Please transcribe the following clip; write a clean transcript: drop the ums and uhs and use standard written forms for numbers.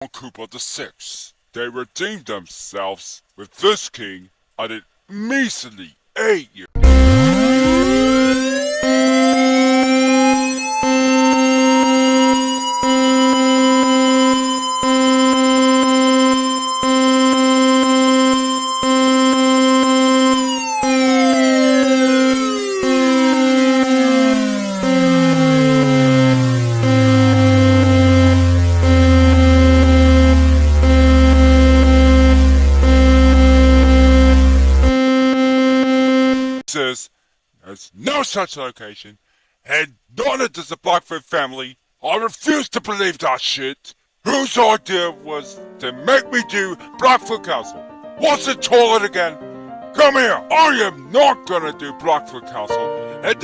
Cooper VI. They redeemed themselves with this king at a measly 8 years. There's no such location, and none of the Blackfoot family. I refuse to believe that shit. Whose idea was to make me do Blackfoot Castle? What's the toilet again? Come here, I am not gonna do Blackfoot Castle, and